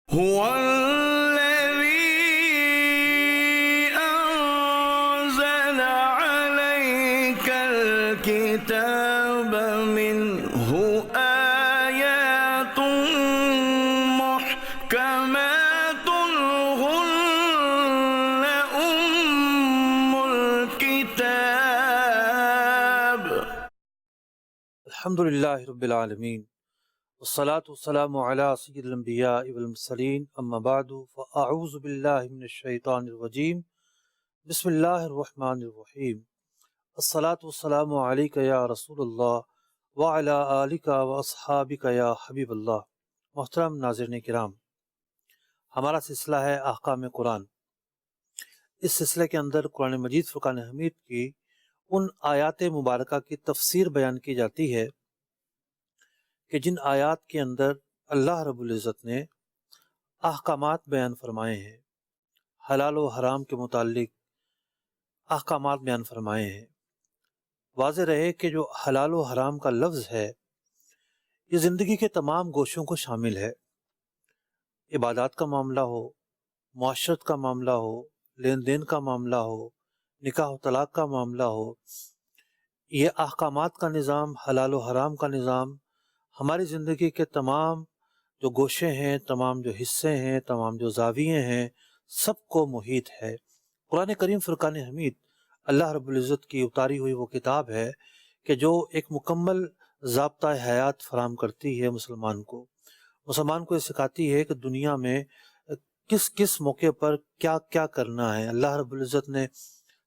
هو الذي أنزل عليك الكتاب منه آيات محكمات هن أم الكتاب. الحمد للہ رب العالمین والصلاة والسلام علی سید الانبیاء والمرسلین اما بعد فاعوذ باللہ من الشیطان الرجیم بسم اللہ الرحمن الرحیم الصلاة والسلام علیک یا رسول اللہ وعلی آلک واصحابک یا حبیب اللہ۔ محترم ناظرین کرام، ہمارا سلسلہ ہے احکام قرآن۔ اس سلسلے کے اندر قرآن مجید فرقان حمید کی ان آیات مبارکہ کی تفسیر بیان کی جاتی ہے کہ جن آیات کے اندر اللہ رب العزت نے احکامات بیان فرمائے ہیں، حلال و حرام کے متعلق احکامات بیان فرمائے ہیں۔ واضح رہے کہ جو حلال و حرام کا لفظ ہے یہ زندگی کے تمام گوشوں کو شامل ہے۔ عبادات کا معاملہ ہو، معاشرت کا معاملہ ہو، لین دین کا معاملہ ہو، نکاح و طلاق کا معاملہ ہو، یہ احکامات کا نظام، حلال و حرام کا نظام ہماری زندگی کے تمام جو گوشے ہیں، تمام جو حصے ہیں، تمام جو زاویے ہیں، سب کو محیط ہے۔ قرآن کریم فرقان حمید اللہ رب العزت کی اتاری ہوئی وہ کتاب ہے کہ جو ایک مکمل ضابطہ حیات فراہم کرتی ہے مسلمان کو یہ سکھاتی ہے کہ دنیا میں کس کس موقع پر کیا کیا کرنا ہے۔ اللہ رب العزت نے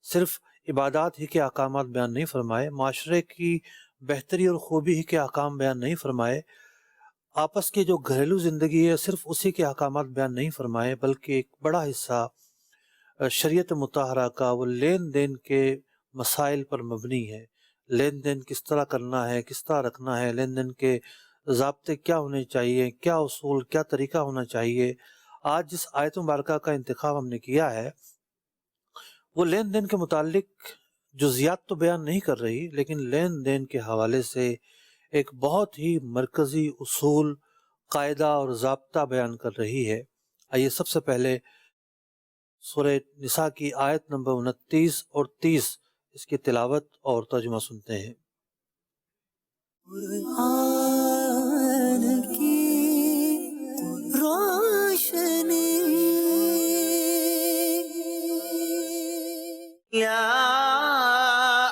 صرف عبادات ہی کے احکامات بیان نہیں فرمائے، معاشرے کی بہتری اور خوبی ہی کے احکام بیان نہیں فرمائے، آپس کی جو گھریلو زندگی ہے صرف اسی کے احکامات بیان نہیں فرمائے، بلکہ ایک بڑا حصہ شریعت مطہرہ کا وہ لین دین کے مسائل پر مبنی ہے۔ لین دین کس طرح کرنا ہے، کس طرح رکھنا ہے، لین دین کے ضابطے کیا ہونے چاہیے، کیا اصول، کیا طریقہ ہونا چاہیے۔ آج جس آیت مبارکہ کا انتخاب ہم نے کیا ہے وہ لین دین کے متعلق جزیات تو بیان نہیں کر رہی، لیکن لین دین کے حوالے سے ایک بہت ہی مرکزی اصول، قاعدہ اور ضابطہ بیان کر رہی ہے۔ آئیے سب سے پہلے سورہ نساء کی آیت نمبر 29 اور 30 اس کی تلاوت اور ترجمہ سنتے ہیں۔ قرآن کی روشنی یا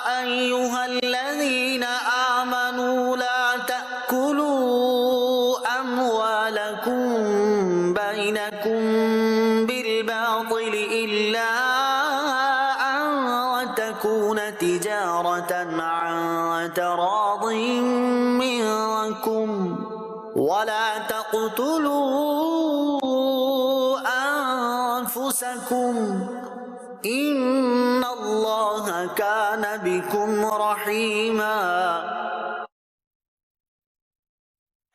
ایہا الذین آمنوا لا تأکلوا اموالکم بینکم بالباطل الا ان تکون تجارة عن تراض منکم ولا تقتلوا انفسکم ان اللہ کان بکم رحیما۔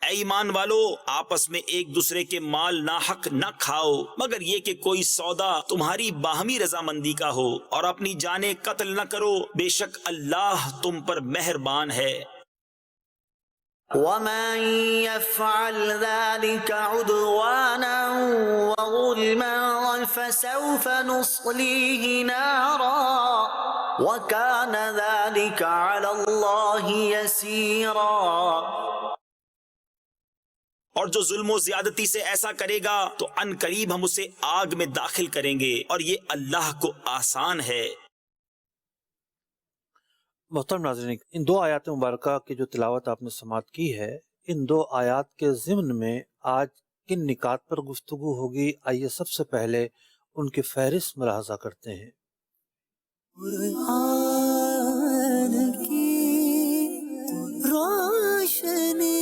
اے ایمان والو، آپس میں ایک دوسرے کے مال ناحق نہ کھاؤ مگر یہ کہ کوئی سودا تمہاری باہمی رضامندی کا ہو، اور اپنی جانیں قتل نہ کرو، بے شک اللہ تم پر مہربان ہے۔ ومن يفعل ذلك عدوانا وظلما فسوف نصليه نارا وكان ذلك على الله يسيرا۔ اور جو ظلم و زیادتی سے ایسا کرے گا تو ان قریب ہم اسے آگ میں داخل کریں گے، اور یہ اللہ کو آسان ہے۔ محترم ناظرین، ان دو آیات مبارکہ کی جو تلاوت آپ نے سماعت کی ہے، ان دو آیات کے ضمن میں آج کن نکات پر گفتگو ہوگی، آئیے سب سے پہلے ان کی فہرست ملاحظہ کرتے ہیں۔ قرآن کی روشنی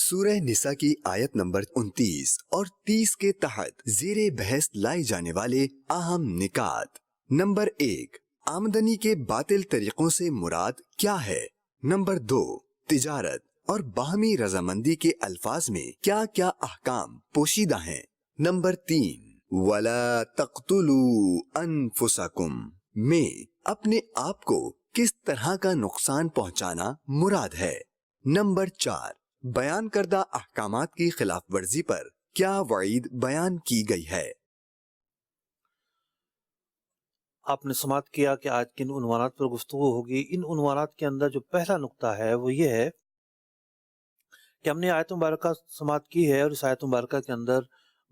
سورہ نساء کی آیت نمبر 29 اور 30 کے تحت زیر بحث لائے جانے والے اہم نکات۔ نمبر 1، آمدنی کے باطل طریقوں سے مراد کیا ہے؟ نمبر 2، تجارت اور باہمی رضامندی کے الفاظ میں کیا کیا احکام پوشیدہ ہیں؟ نمبر 3، وَلَا تَقْتُلُوا أَنفُسَكُمْ میں اپنے آپ کو کس طرح کا نقصان پہنچانا مراد ہے؟ نمبر 4، بیان کردہ احکامات کی خلاف ورزی پر کیا وعید بیان کی گئی ہے؟ آپ نے سماعت کیا کہ آج کن عنوانات پر گفتگو ہوگی۔ ان عنوانات کے اندر جو پہلا نقطہ ہے وہ یہ ہے کہ ہم نے آیت مبارکہ سماعت کی ہے، اور اس آیت مبارکہ کے اندر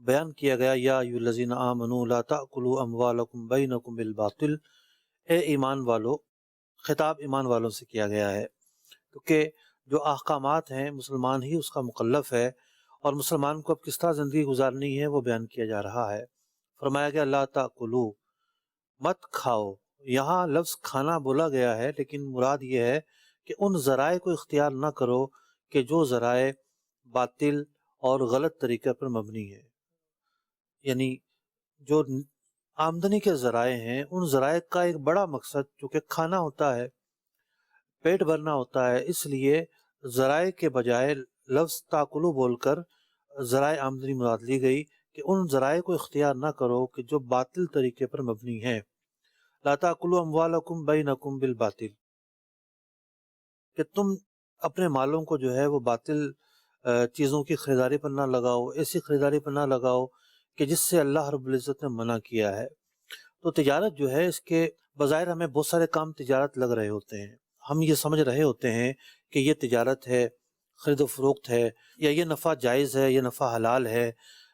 بیان کیا گیا یا ایھا الذین آمنوا لا تأکلوا اموالکم بینکم بالباطل، اے ایمان والو، خطاب ایمان والوں سے کیا گیا ہے، کیونکہ جو احکامات ہیں مسلمان ہی اس کا مکلف ہے، اور مسلمان کو اب کس طرح زندگی گزارنی ہے وہ بیان کیا جا رہا ہے۔ فرمایا گیا لا تأکلوا، مت کھاؤ۔ یہاں لفظ کھانا بولا گیا ہے، لیکن مراد یہ ہے کہ ان ذرائع کو اختیار نہ کرو کہ جو ذرائع باطل اور غلط طریقے پر مبنی ہے، یعنی جو آمدنی کے ذرائع ہیں ان ذرائع کا ایک بڑا مقصد چونکہ کھانا ہوتا ہے، پیٹ بھرنا ہوتا ہے، اس لیے ذرائع کے بجائے لفظ تاکلو بول کر ذرائع آمدنی مراد لی گئی کہ ان ذرائع کو اختیار نہ کرو کہ جو باطل طریقے پر مبنی ہیں۔ لا تاکلوا اموالکم بینکم بالباطل، کہ تم اپنے مالوں کو جو ہے وہ باطل چیزوں کی خریداری پر نہ لگاؤ، ایسی خریداری پر نہ لگاؤ کہ جس سے اللہ رب العزت نے منع کیا ہے۔ تو تجارت جو ہے، اس کے بظاہر ہمیں بہت سارے کام تجارت لگ رہے ہوتے ہیں، ہم یہ سمجھ رہے ہوتے ہیں کہ یہ تجارت ہے، خرید و فروخت ہے، یا یہ نفع جائز ہے، یہ نفع حلال ہے،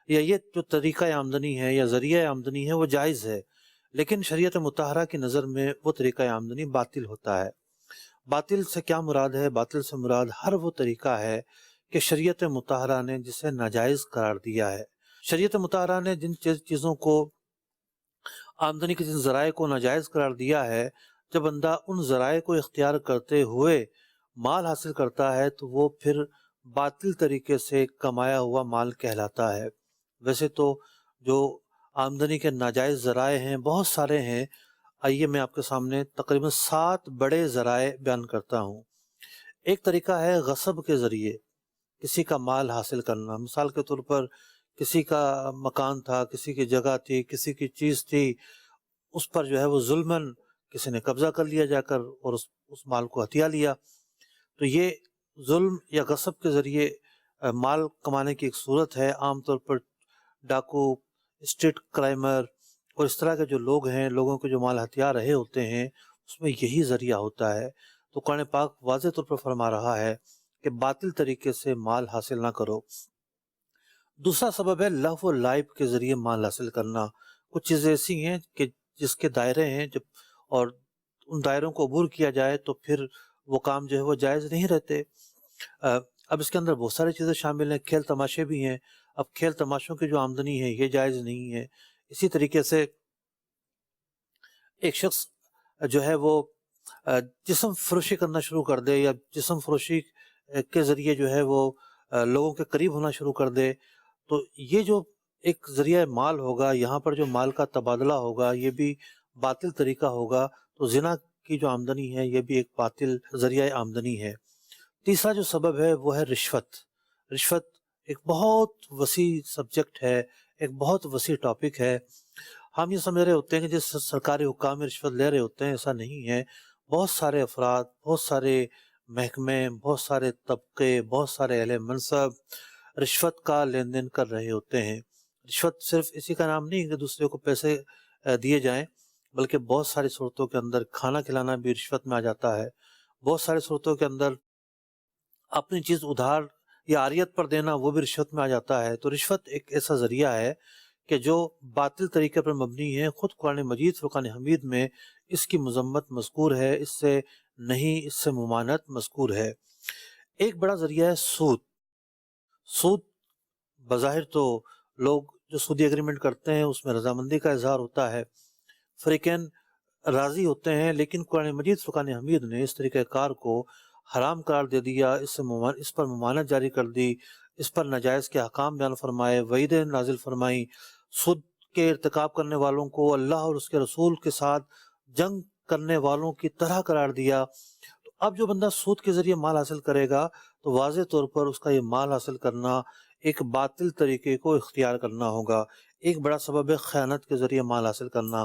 یا یہ جو طریقہ آمدنی ہے یا ذریعہ آمدنی ہے وہ جائز ہے، لیکن شریعت مطہرہ کی نظر میں وہ طریقہ آمدنی باطل ہوتا ہے۔ باطل سے کیا مراد ہے؟ باطل سے مراد ہر وہ طریقہ ہے کہ شریعت مطہرہ نے جسے ناجائز قرار دیا ہے۔ شریعت مطہرہ نے جن چیزوں کو، آمدنی کے جن ذرائع کو ناجائز قرار دیا ہے، جب بندہ ان ذرائع کو اختیار کرتے ہوئے مال حاصل کرتا ہے تو وہ پھر باطل طریقے سے کمایا ہوا مال کہلاتا ہے۔ ویسے تو جو آمدنی کے ناجائز ذرائع ہیں بہت سارے ہیں، آئیے میں آپ کے سامنے تقریباً 7 بڑے ذرائع بیان کرتا ہوں۔ ایک طریقہ ہے غصب کے ذریعے کسی کا مال حاصل کرنا۔ مثال کے طور پر کسی کا مکان تھا، کسی کی جگہ تھی، کسی کی چیز تھی، اس پر جو ہے وہ ظلماً کسی نے قبضہ کر لیا جا کر اور اس مال کو ہتھیا لیا، تو یہ ظلم یا غصب کے ذریعے مال کمانے کی ایک صورت ہے۔ عام طور پر ڈاکو، اسٹریٹ کرائمر اور اس طرح کے جو لوگ ہیں، لوگوں کے جو مال ہتھیا رہے ہوتے ہیں، اس میں یہی ذریعہ ہوتا ہے۔ تو قرآن پاک واضح طور پر فرما رہا ہے کہ باطل طریقے سے مال حاصل نہ کرو۔ دوسرا سبب ہے لہو و لعب کے ذریعے مال حاصل کرنا۔ کچھ چیزیں ایسی ہیں کہ جس کے دائرے ہیں، جب اور ان دائروں کو عبور کیا جائے تو پھر وہ کام جو ہے وہ جائز نہیں رہتے۔ اب اس کے اندر بہت ساری چیزیں شامل ہیں، کھیل تماشے بھی ہیں۔ اب کھیل تماشوں کی جو آمدنی ہے یہ جائز نہیں ہے۔ اسی طریقے سے ایک شخص جو ہے وہ جسم فروشی کرنا شروع کر دے، یا جسم فروشی کے ذریعے جو ہے وہ لوگوں کے قریب ہونا شروع کر دے، تو یہ جو ایک ذریعہ مال ہوگا، یہاں پر جو مال کا تبادلہ ہوگا یہ بھی باطل طریقہ ہوگا۔ تو زنا کی جو آمدنی ہے یہ بھی ایک باطل ذریعہ آمدنی ہے۔ تیسرا جو سبب ہے وہ ہے رشوت۔ رشوت ایک بہت وسیع سبجیکٹ ہے، ایک بہت وسیع ٹاپک ہے۔ ہم یہ سمجھ رہے ہوتے ہیں کہ جس سرکاری حکام رشوت لے رہے ہوتے ہیں، ایسا نہیں ہے۔ بہت سارے افراد، بہت سارے محکمے، بہت سارے طبقے، بہت سارے اہل منصب رشوت کا لین دین کر رہے ہوتے ہیں۔ رشوت صرف اسی کا نام نہیں کہ دوسرے کو پیسے دیے جائیں، بلکہ بہت ساری صورتوں کے اندر کھانا کھلانا بھی رشوت میں آ جاتا ہے۔ بہت ساری صورتوں کے اندر اپنی چیز ادھار یا عاریت پر دینا وہ بھی رشوت میں آ جاتا ہے۔ تو رشوت ایک ایسا ذریعہ ہے کہ جو باطل طریقے پر مبنی ہے۔ خود قرآن مجید فرقان حمید میں اس کی مذمت مذکور ہے، اس سے نہیں، اس سے ممانعت مذکور ہے۔ ایک بڑا ذریعہ ہے سود۔ سود بظاہر تو لوگ جو سودی ایگریمنٹ کرتے ہیں اس میں رضامندی کا اظہار ہوتا ہے، فریقین راضی ہوتے ہیں، لیکن قرآن مجید فرقان حمید نے اس طریقہ کار کو حرام قرار دے دیا، اس پر ممانعت جاری کر دی، اس پر ناجائز کے احکام بیان فرمائے، وعیدیں نازل فرمائیں، سود کے ارتکاب کرنے والوں کو اللہ اور اس کے رسول کے ساتھ جنگ کرنے والوں کی طرح قرار دیا۔ تو اب جو بندہ سود کے ذریعے مال حاصل کرے گا تو واضح طور پر اس کا یہ مال حاصل کرنا ایک باطل طریقے کو اختیار کرنا ہوگا۔ ایک بڑا سبب ہے خیانت کے ذریعے مال حاصل کرنا،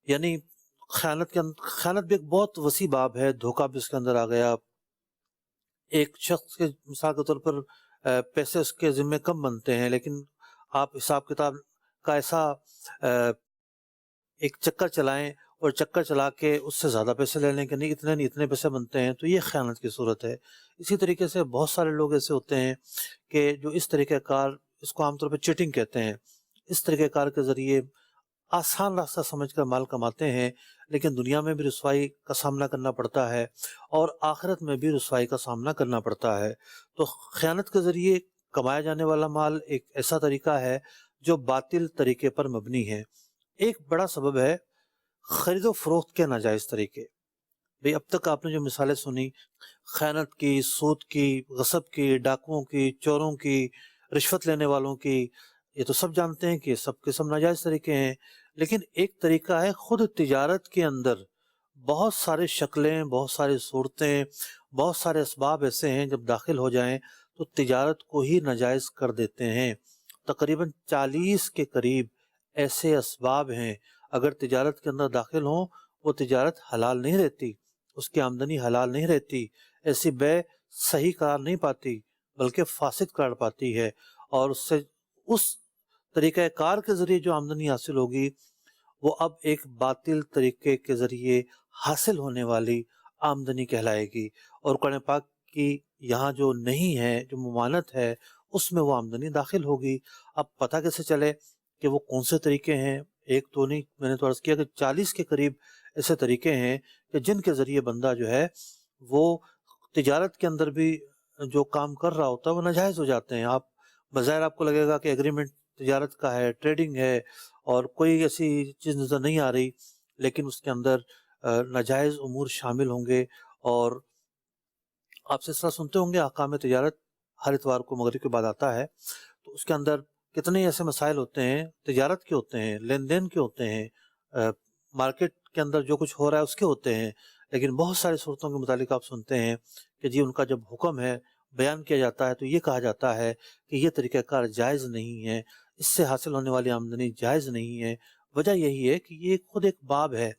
یعنی خیانت بھی ایک بہت وسیع باب ہے، دھوکہ بھی اس کے اندر آ گیا۔ ایک شخص کے مثال کے طور پر پیسے اس کے ذمے کم بنتے ہیں، لیکن آپ حساب کتاب کا ایسا ایک چکر چلائیں اور چکر چلا کے اس سے زیادہ پیسے لینے کے نہیں اتنے پیسے بنتے ہیں، تو یہ خیانت کی صورت ہے۔ اسی طریقے سے بہت سارے لوگ ایسے ہوتے ہیں کہ جو اس طریقہ کار، اس کو عام طور پہ چیٹنگ کہتے ہیں، اس طریقہ کار کے ذریعے آسان راستہ سمجھ کر مال کماتے ہیں، لیکن دنیا میں بھی رسوائی کا سامنا کرنا پڑتا ہے اور آخرت میں بھی رسوائی کا سامنا کرنا پڑتا ہے۔ تو خیانت کے ذریعے کمایا جانے والا مال ایک ایسا طریقہ ہے جو باطل طریقے پر مبنی ہے۔ ایک بڑا سبب ہے خرید و فروخت کے ناجائز طریقے۔ بھئی اب تک آپ نے جو مثالیں سنی، خیانت کی، سود کی، غصب کی، ڈاکوؤں کی، چوروں کی، رشوت لینے والوں کی، یہ تو سب جانتے ہیں کہ سب کے سب ناجائز طریقے ہیں، لیکن ایک طریقہ ہے خود تجارت کے اندر بہت سارے شکلیں، بہت سارے صورتیں، بہت سارے اسباب ایسے ہیں جب داخل ہو جائیں تو تجارت کو ہی ناجائز کر دیتے ہیں۔ تقریباً 40 کے قریب ایسے اسباب ہیں، اگر تجارت کے اندر داخل ہوں وہ تجارت حلال نہیں رہتی، اس کی آمدنی حلال نہیں رہتی، ایسی بے صحیح قرار نہیں پاتی بلکہ فاسد قرار پاتی ہے، اور اس سے اس طریقہ کار کے ذریعے جو آمدنی حاصل ہوگی وہ اب ایک باطل طریقے کے ذریعے حاصل ہونے والی آمدنی کہلائے گی، اور قرآن پاک کی یہاں جو نہیں ہے، جو ممانعت ہے، اس میں وہ آمدنی داخل ہوگی۔ اب پتہ کیسے چلے کہ وہ کون سے طریقے ہیں؟ ایک تو نہیں، میں نے تو عرض کیا کہ 40 کے قریب ایسے طریقے ہیں کہ جن کے ذریعے بندہ جو ہے وہ تجارت کے اندر بھی جو کام کر رہا ہوتا ہے وہ ناجائز ہو جاتے ہیں۔ آپ بظاہر آپ کو لگے گا کہ ایگریمنٹ تجارت کا ہے، ٹریڈنگ ہے، اور کوئی ایسی چیز نظر نہیں آ رہی، لیکن اس کے اندر ناجائز امور شامل ہوں گے۔ اور آپ سے اس طرح سنتے ہوں گے احکام تجارت ہر اتوار کو مغرب کے بعد آتا ہے، تو اس کے اندر کتنے ایسے مسائل ہوتے ہیں، تجارت کے ہوتے ہیں، لین دین کے ہوتے ہیں، مارکیٹ کے اندر جو کچھ ہو رہا ہے اس کے ہوتے ہیں، لیکن بہت ساری صورتوں کے متعلق آپ سنتے ہیں کہ جی ان کا جب حکم ہے، بیان کیا جاتا ہے، تو یہ کہا جاتا ہے کہ یہ طریقہ کار جائز نہیں ہے، اس سے حاصل ہونے والی آمدنی جائز نہیں ہے۔ وجہ یہی ہے کہ یہ خود ایک باب ہے،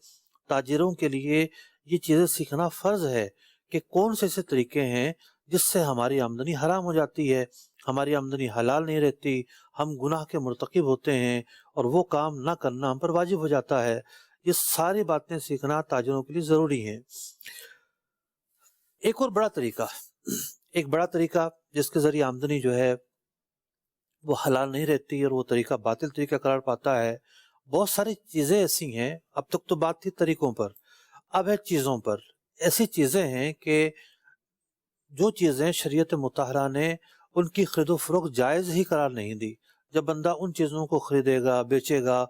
تاجروں کے لیے یہ چیزیں سیکھنا فرض ہے کہ کون سے ایسے طریقے ہیں جس سے ہماری آمدنی حرام ہو جاتی ہے، ہماری آمدنی حلال نہیں رہتی، ہم گناہ کے مرتکب ہوتے ہیں اور وہ کام نہ کرنا ہم پر واجب ہو جاتا ہے۔ یہ ساری باتیں سیکھنا تاجروں کے لیے ضروری ہیں۔ ایک اور بڑا طریقہ جس کے ذریعے آمدنی جو ہے وہ حلال نہیں رہتی اور وہ طریقہ باطل طریقہ قرار پاتا ہے۔ بہت ساری چیزیں ایسی ہیں، اب تک تو بات تھی طریقوں پر، اب ہے چیزوں پر۔ ایسی چیزیں ہیں کہ جو چیزیں شریعت مطہرہ نے ان کی خرید و فروخت جائز ہی قرار نہیں دی، جب بندہ ان چیزوں کو خریدے گا، بیچے گا،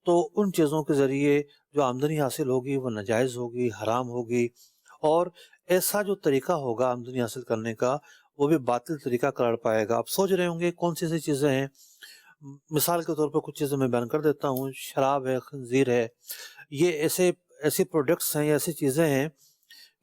تو ان چیزوں کے ذریعے جو آمدنی حاصل ہوگی وہ ناجائز ہوگی، حرام ہوگی، اور ایسا جو طریقہ ہوگا آمدنی حاصل کرنے کا وہ بھی باطل طریقہ قرار پائے گا۔ آپ سوچ رہے ہوں گے کون سی ایسی چیزیں ہیں؟ مثال کے طور پر کچھ چیزیں میں بیان کر دیتا ہوں۔ شراب ہے، خنزیر ہے، یہ ایسے پروڈکٹس ہیں یا ایسی چیزیں ہیں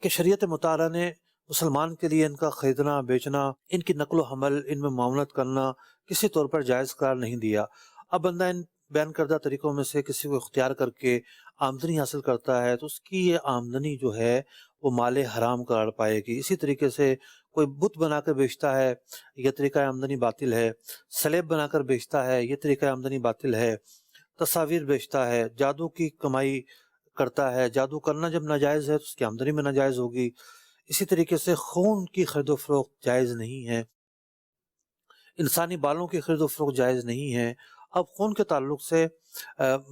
کہ شریعت مطہرہ نے مسلمان کے لیے ان کا خریدنا، بیچنا، ان کی نقل و حمل، ان میں معاملت کرنا کسی طور پر جائز قرار نہیں دیا۔ اب بندہ ان بیان کردہ طریقوں میں سے کسی کو اختیار کر کے آمدنی حاصل کرتا ہے تو اس کی یہ آمدنی جو ہے وہ مال حرام قرار پائے گی۔ اسی طریقے سے کوئی بت بنا کر بیچتا ہے، یہ طریقہ آمدنی باطل ہے۔ سلیب بنا کر بیچتا ہے، یہ طریقہ آمدنی باطل ہے۔ تصاویر بیچتا ہے، جادو کی کمائی کرتا ہے، جادو کرنا جب ناجائز ہے تو اس کی آمدنی میں ناجائز ہوگی۔ اسی طریقے سے خون کی خرید و فروخت جائز نہیں ہے، انسانی بالوں کی خرید و فروخت جائز نہیں ہے۔ اب خون کے تعلق سے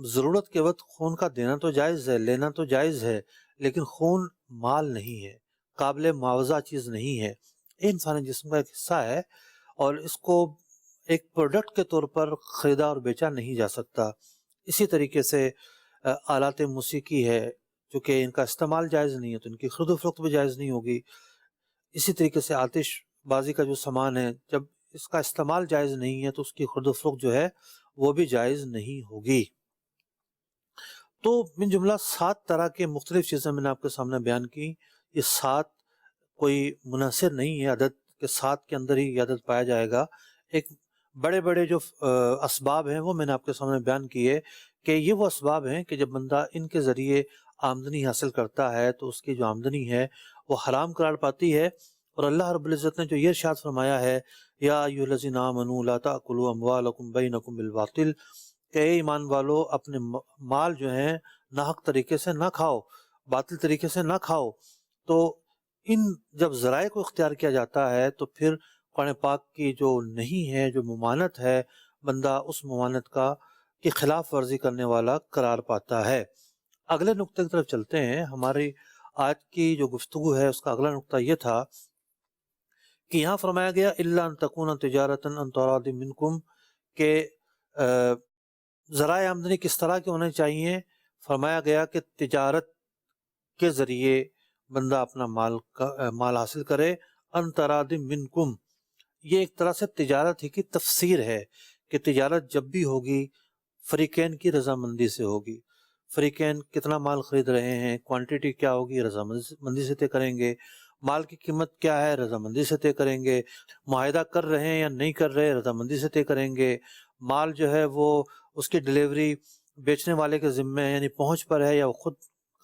ضرورت کے وقت خون کا دینا تو جائز ہے، لینا تو جائز ہے، لیکن خون مال نہیں ہے، قابل معاوضہ چیز نہیں ہے، انسانی جسم کا ایک حصہ ہے اور اس کو ایک پروڈکٹ کے طور پر خریدا اور بیچا نہیں جا سکتا۔ اسی طریقے سے آلات موسیقی ہے، چونکہ ان کا استعمال جائز نہیں ہے تو ان کی خرید و فروخت بھی جائز نہیں ہوگی۔ اسی طریقے سے آتش بازی کا جو سامان ہے، جب اس کا استعمال جائز نہیں ہے تو اس کی خرید و فروخت جو ہے وہ بھی جائز نہیں ہوگی۔ تو من جملہ 7 طرح کے مختلف چیزیں میں نے آپ کے سامنے بیان کی۔ یہ 7 کوئی منحصر نہیں ہے عدد کہ 7 کے اندر ہی یہ عدد پایا جائے گا۔ ایک بڑے بڑے جو اسباب ہیں وہ میں نے آپ کے سامنے بیان کیے کہ یہ وہ اسباب ہیں کہ جب بندہ ان کے ذریعے آمدنی حاصل کرتا ہے تو اس کی جو آمدنی ہے وہ حرام قرار پاتی ہے، اور اللہ رب العزت نے جو یہ ارشاد فرمایا ہے یا ایھا الذین آمنوا لا تأکلوا اموالکم بینکم بالباطل، کہ اے ایمان والو اپنے مال جو ہیں ناحق طریقے سے نہ کھاؤ، باطل طریقے سے نہ کھاؤ۔ تو ان جب ذرائع کو اختیار کیا جاتا ہے تو پھر قرآن پاک کی جو نہیں ہے، جو ممانت ہے، بندہ اس ممانت کی خلاف ورزی کرنے والا قرار پاتا ہے۔ اگلے نقطے کی طرف چلتے ہیں۔ ہماری آج کی جو گفتگو ہے اس کا اگلا نقطہ یہ تھا کہ یہاں فرمایا گیا الا ان تکون تجارتا عن تراض منکم، کہ ذرائع آمدنی کس طرح کے ہونے چاہیے۔ فرمایا گیا کہ تجارت کے ذریعے بندہ اپنا مال حاصل کرے، ان تراض منکم، یہ ایک طرح سے تجارت ہی کی تفسیر ہے کہ تجارت جب بھی ہوگی فریقین کی رضامندی سے ہوگی۔ فریقین کتنا مال خرید رہے ہیں، کوانٹیٹی کیا ہوگی، رضامندی سے طے کریں گے۔ مال کی قیمت کیا ہے، رضامندی سے طے کریں گے۔ معاہدہ کر رہے ہیں یا نہیں کر رہے، رضامندی سے طے کریں گے۔ مال جو ہے وہ اس کی ڈلیوری بیچنے والے کے ذمے ہے، یعنی پہنچ پر ہے، یا وہ خود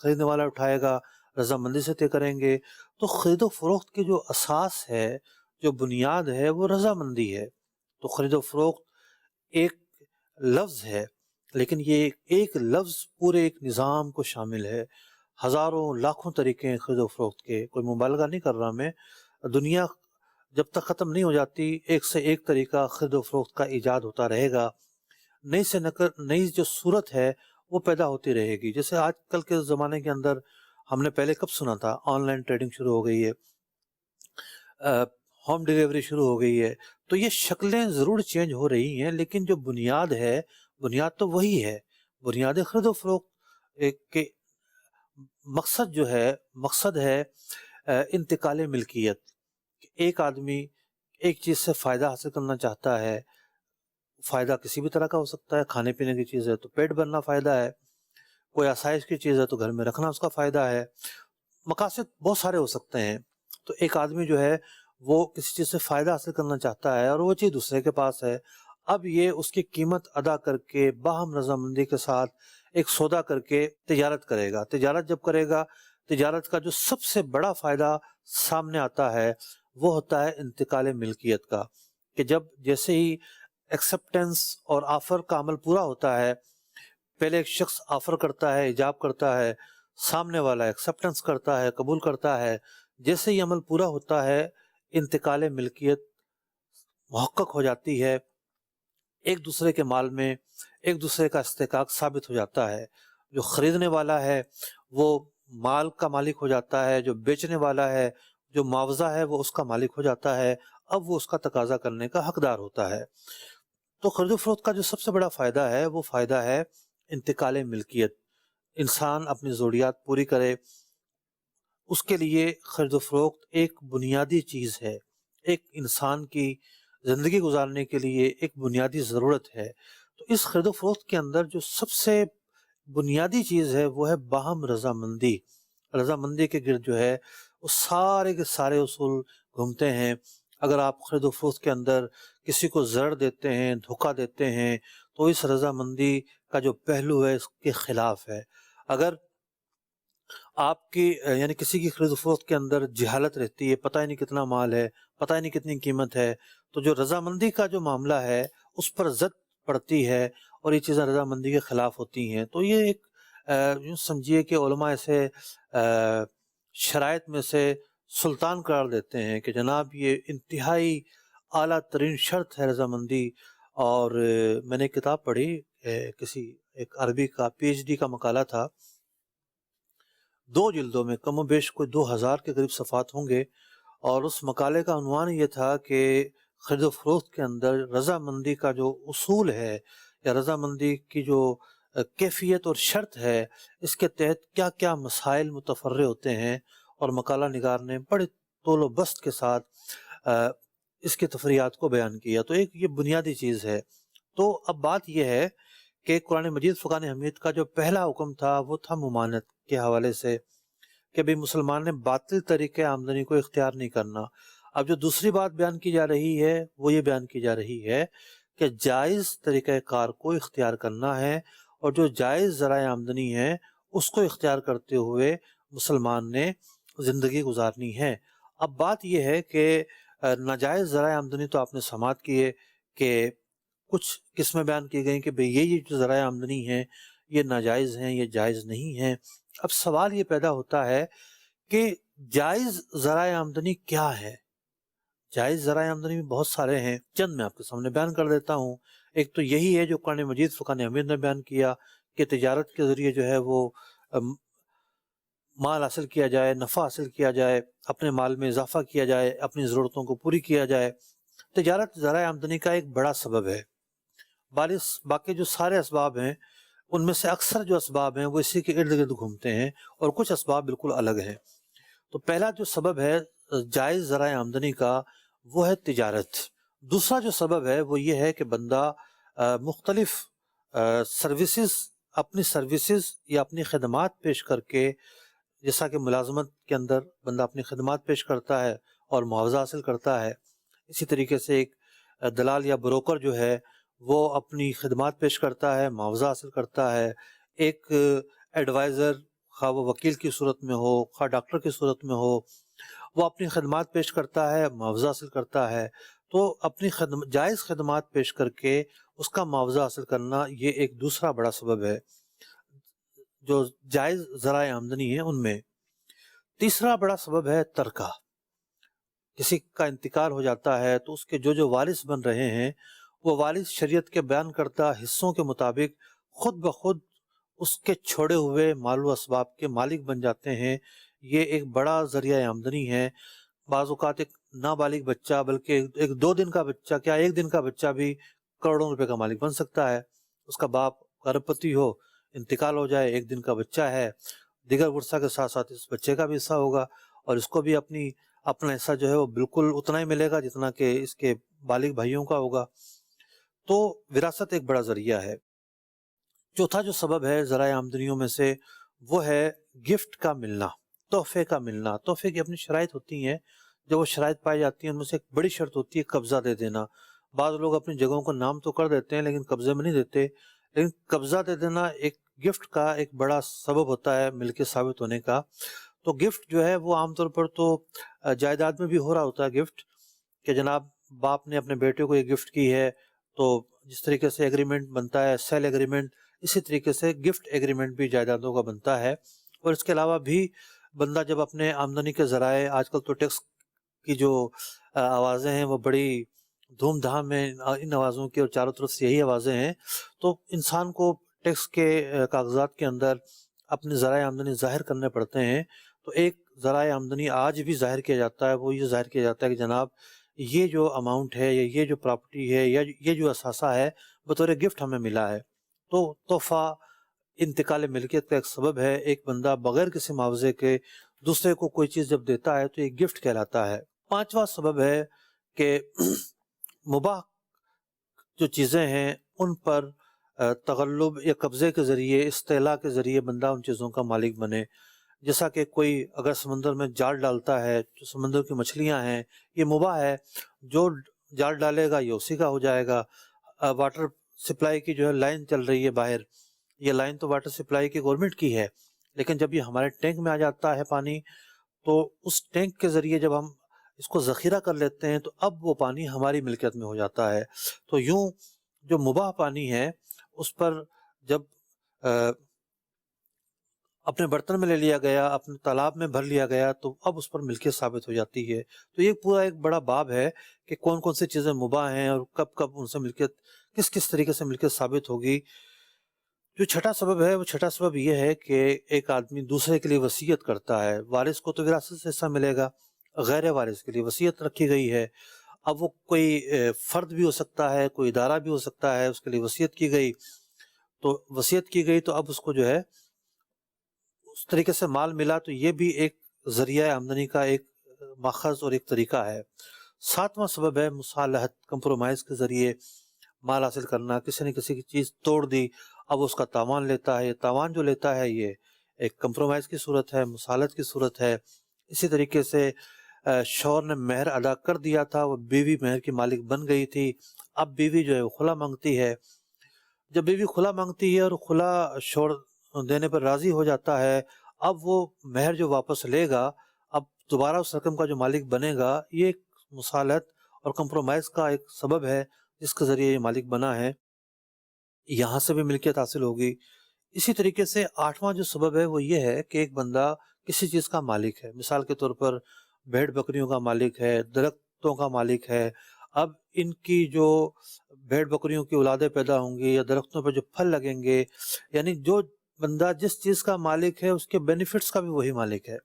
خریدنے والا اٹھائے گا، رضامندی سے طے کریں گے۔ تو خرید و فروخت کی جو اساس ہے، جو بنیاد ہے، وہ رضامندی ہے۔ تو خرید و فروخت ایک لفظ ہے، لیکن یہ ایک لفظ پورے ایک نظام کو شامل ہے۔ ہزاروں لاکھوں طریقے ہیں خرید و فروخت کے، کوئی مبالغہ نہیں کر رہا میں۔ دنیا جب تک ختم نہیں ہو جاتی ایک سے ایک طریقہ خرید و فروخت کا ایجاد ہوتا رہے گا، نئی جو صورت ہے وہ پیدا ہوتی رہے گی۔ جیسے آج کل کے زمانے کے اندر ہم نے پہلے کب سنا تھا آن لائن ٹریڈنگ شروع ہو گئی ہے، ہوم ڈیلیوری شروع ہو گئی ہے۔ تو یہ شکلیں ضرور چینج ہو رہی ہیں، لیکن جو بنیاد ہے، بنیاد تو وہی ہے۔ بنیاد خرید و فروخت کے مقصد جو ہے، مقصد ہے انتقال ملکیت۔ ایک آدمی ایک چیز سے فائدہ حاصل کرنا چاہتا ہے، فائدہ کسی بھی طرح کا ہو سکتا ہے، کھانے پینے کی چیز ہے تو پیٹ بھرنا فائدہ ہے، کوئی آسائش کی چیز ہے تو گھر میں رکھنا اس کا فائدہ ہے، مقاصد بہت سارے ہو سکتے ہیں۔ تو ایک آدمی جو ہے وہ کسی چیز سے فائدہ حاصل کرنا چاہتا ہے اور وہ چیز دوسرے کے پاس ہے، اب یہ اس کی قیمت ادا کر کے باہم رضامندی کے ساتھ ایک سودا کر کے تجارت کرے گا۔ تجارت جب کرے گا، تجارت کا جو سب سے بڑا فائدہ سامنے آتا ہے وہ ہوتا ہے انتقال ملکیت کا، کہ جب جیسے ہی ایکسیپٹنس اور آفر کا عمل پورا ہوتا ہے، پہلے ایک شخص آفر کرتا ہے، ایجاب کرتا ہے، سامنے والا ایکسیپٹنس کرتا ہے، قبول کرتا ہے، جیسے ہی عمل پورا ہوتا ہے انتقال ملکیت محقق ہو جاتی ہے، ایک دوسرے کے مال میں ایک دوسرے کا استحقاق ثابت ہو جاتا ہے۔ جو خریدنے والا ہے وہ مال کا مالک ہو جاتا ہے، جو بیچنے والا ہے، جو معاوضہ ہے، وہ اس کا مالک ہو جاتا ہے، اب وہ اس کا تقاضا کرنے کا حقدار ہوتا ہے۔ تو خرید و فروخت کا جو سب سے بڑا فائدہ ہے وہ فائدہ ہے انتقال ملکیت۔ انسان اپنی ضروریات پوری کرے، اس کے لیے خرید و فروخت ایک بنیادی چیز ہے، ایک انسان کی زندگی گزارنے کے لیے ایک بنیادی ضرورت ہے۔ تو اس خرید و فروخت کے اندر جو سب سے بنیادی چیز ہے وہ ہے باہم رضامندی۔ رضامندی کے گرد جو ہے وہ سارے کے سارے اصول گھومتے ہیں۔ اگر آپ خرید و فروخت کے اندر کسی کو ضرر دیتے ہیں، دھوکہ دیتے ہیں، تو اس رضامندی کا جو پہلو ہے اس کے خلاف ہے۔ اگر آپ کی یعنی کسی کی خرید و فروخت کے اندر جہالت رہتی ہے، پتہ ہی نہیں کتنا مال ہے، پتہ ہی نہیں کتنی قیمت ہے، تو جو رضامندی کا جو معاملہ ہے اس پر زد پڑتی ہے اور یہ چیزیں رضامندی کے خلاف ہوتی ہیں۔ تو یہ ایک یوں سمجھیے کہ علماء اسے شرائط میں سے سلطان قرار دیتے ہیں کہ جناب یہ انتہائی اعلیٰ ترین شرط ہے رضامندی۔ اور میں نے ایک کتاب پڑھی، کسی ایک عربی کا پی ایچ ڈی کا مقالہ تھا، 2 جلدوں میں، کم و بیش کوئی 2000 کے قریب صفحات ہوں گے، اور اس مقالے کا عنوان یہ تھا کہ خرید و فروخت کے اندر رضامندی کا جو اصول ہے یا رضامندی کی جو کیفیت اور شرط ہے، اس کے تحت کیا کیا مسائل متفرع ہوتے ہیں، اور مقالہ نگار نے بڑے طول و بسط کے ساتھ اس کی تفریعات کو بیان کیا۔ تو ایک یہ بنیادی چیز ہے۔ تو اب بات یہ ہے کہ قرآن مجید فرقان حمید کا جو پہلا حکم تھا وہ تھا ممانت کے حوالے سے، کہ بھئی مسلمان نے باطل طریقے آمدنی کو اختیار نہیں کرنا۔ اب جو دوسری بات بیان کی جا رہی ہے وہ یہ بیان کی جا رہی ہے کہ جائز طریقہ کار کو اختیار کرنا ہے، اور جو جائز ذرائع آمدنی ہے اس کو اختیار کرتے ہوئے مسلمان نے زندگی گزارنی ہے۔ اب بات یہ ہے کہ ناجائز ذرائع آمدنی تو آپ نے سماعت کیے کہ کچھ قسمیں بیان کی گئیں کہ بھئی یہ جو ذرائع آمدنی ہیں یہ ناجائز ہیں، یہ جائز نہیں ہیں۔ اب سوال یہ پیدا ہوتا ہے کہ جائز ذرائع آمدنی کیا ہے؟ جائز ذرائع آمدنی میں بہت سارے ہیں، چند میں آپ کے سامنے بیان کر دیتا ہوں۔ ایک تو یہی ہے جو قرآن مجید فرقان حمید نے بیان کیا کہ تجارت کے ذریعے جو ہے وہ مال حاصل کیا جائے، نفع حاصل کیا جائے، اپنے مال میں اضافہ کیا جائے، اپنی ضرورتوں کو پوری کیا جائے۔ تجارت ذرائع آمدنی کا ایک بڑا سبب ہے۔ باقی جو سارے اسباب ہیں ان میں سے اکثر جو اسباب ہیں وہ اسی کے ارد گرد گھومتے ہیں اور کچھ اسباب بالکل الگ ہیں۔ تو پہلا جو سبب ہے جائز ذرائع آمدنی کا وہ ہے تجارت۔ دوسرا جو سبب ہے وہ یہ ہے کہ بندہ مختلف اپنی سروسز یا اپنی خدمات پیش کر کے، جیسا کہ ملازمت کے اندر بندہ اپنی خدمات پیش کرتا ہے اور معاوضہ حاصل کرتا ہے، اسی طریقے سے ایک دلال یا بروکر جو ہے وہ اپنی خدمات پیش کرتا ہے، معاوضہ حاصل کرتا ہے۔ ایک ایڈوائزر، خواہ وہ وکیل کی صورت میں ہو، خواہ ڈاکٹر کی صورت میں ہو، وہ اپنی خدمات پیش کرتا ہے، معاوضہ حاصل کرتا ہے۔ تو اپنی جائز خدمات پیش کر کے اس کا معاوضہ حاصل کرنا یہ ایک دوسرا بڑا سبب ہے جو جائز ذرائع آمدنی ہے ان میں۔ تیسرا بڑا سبب ہے ترکہ۔ کسی کا انتقال ہو جاتا ہے تو اس کے جو وارث بن رہے ہیں وہ وارث شریعت کے بیان کردہ حصوں کے مطابق خود بخود اس کے چھوڑے ہوئے مال و اسباب کے مالک بن جاتے ہیں۔ یہ ایک بڑا ذریعہ آمدنی ہے۔ بعض اوقات ایک نابالغ بچہ، بلکہ ایک 2 دن کا بچہ، کیا 1 دن کا بچہ بھی کروڑوں روپے کا مالک بن سکتا ہے۔ اس کا باپ ارب پتی ہو، انتقال ہو جائے، 1 دن کا بچہ ہے، دیگر ورثہ کے ساتھ ساتھ اس بچے کا بھی حصہ ہوگا اور اس کو بھی اپنا حصہ جو ہے وہ بالکل اتنا ہی ملے گا جتنا کہ اس کے بالغ بھائیوں کا ہوگا۔ تو وراثت ایک بڑا ذریعہ ہے۔ چوتھا جو سبب ہے ذرائع آمدنیوں میں سے وہ ہے گفٹ کا ملنا، تحفے کا ملنا۔ تحفے کی اپنی شرائط ہوتی ہیں، جب وہ شرائط پائی جاتی ہیں ان میں سے ایک بڑی شرط ہوتی ہے قبضہ دے دینا۔ بعض لوگ اپنی جگہوں کو نام تو کر دیتے ہیں لیکن قبضے میں نہیں دیتے، لیکن قبضہ دے دینا ایک گفٹ کا ایک بڑا سبب ہوتا ہے ملکیت ثابت ہونے کا۔ تو گفٹ جو ہے وہ عام طور پر تو جائیداد میں بھی ہو رہا ہوتا ہے گفٹ، کہ جناب باپ نے اپنے بیٹے کو یہ گفٹ کی ہے، تو جس طریقے سے ایگریمنٹ بنتا ہے سیل ایگریمنٹ، اسی طریقے سے گفٹ ایگریمنٹ بھی جائیدادوں کا بنتا ہے۔ اور اس کے علاوہ بھی بندہ جب اپنے آمدنی کے ذرائع، آج کل تو ٹیکس کی جو آوازیں ہیں وہ بڑی دھوم دھام میں ان آوازوں کی اور چاروں طرف سے یہی آوازیں ہیں، تو انسان کو ٹیکس کے کاغذات کے اندر اپنے ذرائع آمدنی ظاہر کرنے پڑتے ہیں۔ تو ایک ذرائع آمدنی آج بھی ظاہر کیا جاتا ہے، وہ یہ ظاہر کیا جاتا ہے کہ جناب یہ جو اماؤنٹ ہے یا یہ جو پراپرٹی ہے یا یہ جو اثاثہ ہے بطور گفٹ ہمیں ملا ہے۔ تو تحفہ انتقال ملکیت کا ایک سبب ہے۔ ایک بندہ بغیر کسی معاوضے کے دوسرے کو کوئی چیز جب دیتا ہے تو یہ گفٹ کہلاتا ہے۔ پانچواں سبب ہے کہ مباح جو چیزیں ہیں ان پر تغلب یا قبضے کے ذریعے، استعلاء کے ذریعے بندہ ان چیزوں کا مالک بنے۔ جیسا کہ کوئی اگر سمندر میں جال ڈالتا ہے، جو سمندر کی مچھلیاں ہیں یہ مباح ہے، جو جال ڈالے گا یہ اسی کا ہو جائے گا۔ واٹر سپلائی کی جو ہے لائن چل رہی ہے باہر، یہ لائن تو واٹر سپلائی کی گورنمنٹ کی ہے، لیکن جب یہ ہمارے ٹینک میں آ جاتا ہے پانی، تو اس ٹینک کے ذریعے جب ہم اس کو ذخیرہ کر لیتے ہیں تو اب وہ پانی ہماری ملکیت میں ہو جاتا ہے۔ تو یوں جو مباح پانی ہے اس پر جب اپنے برتن میں لے لیا گیا، اپنے تالاب میں بھر لیا گیا، تو اب اس پر ملکیت ثابت ہو جاتی ہے۔ تو یہ پورا ایک بڑا باب ہے کہ کون کون سی چیزیں مباح ہیں اور کب کب ان سے ملکیت، کس طریقے سے ملکیت ثابت ہوگی۔ جو چھٹا سبب ہے وہ چھٹا سبب یہ ہے کہ ایک آدمی دوسرے کے لیے وصیت کرتا ہے۔ وارث کو تو وراثت سے حصہ ملے گا، غیر وارث کے لیے وصیت رکھی گئی ہے۔ اب وہ کوئی فرد بھی ہو سکتا ہے، کوئی ادارہ بھی ہو سکتا ہے، اس کے لیے وصیت کی گئی، تو وصیت کی گئی تو اب اس کو جو ہے اس طریقے سے مال ملا، تو یہ بھی ایک ذریعہ آمدنی کا ایک ماخذ اور ایک طریقہ ہے۔ ساتواں سبب ہے مصالحت، کمپرومائز کے ذریعے مال حاصل کرنا۔ کسی نے کسی کی چیز توڑ دی، اب اس کا تاوان لیتا ہے، یہ تاوان جو لیتا ہے یہ ایک کمپرومائز کی صورت ہے، مصالحت کی صورت ہے۔ اسی طریقے سے شوہر نے مہر ادا کر دیا تھا، وہ بیوی مہر کی مالک بن گئی تھی، اب بیوی جو ہے وہ خلا مانگتی ہے۔ جب بیوی خلا مانگتی ہے اور خلا شوہر دینے پر راضی ہو جاتا ہے، اب وہ مہر جو واپس لے گا، اب دوبارہ اس رقم کا جو مالک بنے گا، یہ ایک مصالحت اور کمپرومائز کا ایک سبب ہے جس کے ذریعے یہ مالک بنا ہے، یہاں سے بھی ملکیت حاصل ہوگی۔ اسی طریقے سے 8واں جو سبب ہے وہ یہ ہے کہ ایک بندہ کسی چیز کا مالک ہے، مثال کے طور پر بھیڑ بکریوں کا مالک ہے، درختوں کا مالک ہے۔ اب ان کی جو بھیڑ بکریوں کی اولادیں پیدا ہوں گی یا درختوں پہ جو پھل لگیں گے، یعنی جو بندہ جس چیز کا مالک ہے اس کے بینیفٹس کا بھی وہی مالک ہے،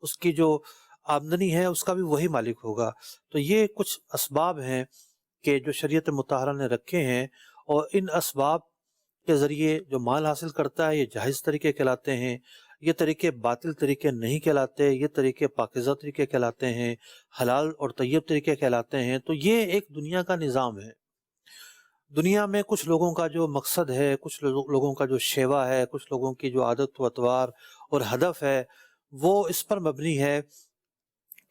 اس کی جو آمدنی ہے اس کا بھی وہی مالک ہوگا۔ تو یہ کچھ اسباب ہیں کہ جو شریعت مطہرہ نے رکھے ہیں، اور ان اسباب کے ذریعے جو مال حاصل کرتا ہے یہ جائز طریقے کہلاتے ہیں، یہ طریقے باطل طریقے نہیں کہلاتے، یہ طریقے پاکیزہ طریقے کہلاتے ہیں، حلال اور طیب طریقے کہلاتے ہیں۔ تو یہ ایک دنیا کا نظام ہے۔ دنیا میں کچھ لوگوں کا جو مقصد ہے، کچھ لوگوں کا جو شیوا ہے، کچھ لوگوں کی جو عادت و اطوار اور ہدف ہے، وہ اس پر مبنی ہے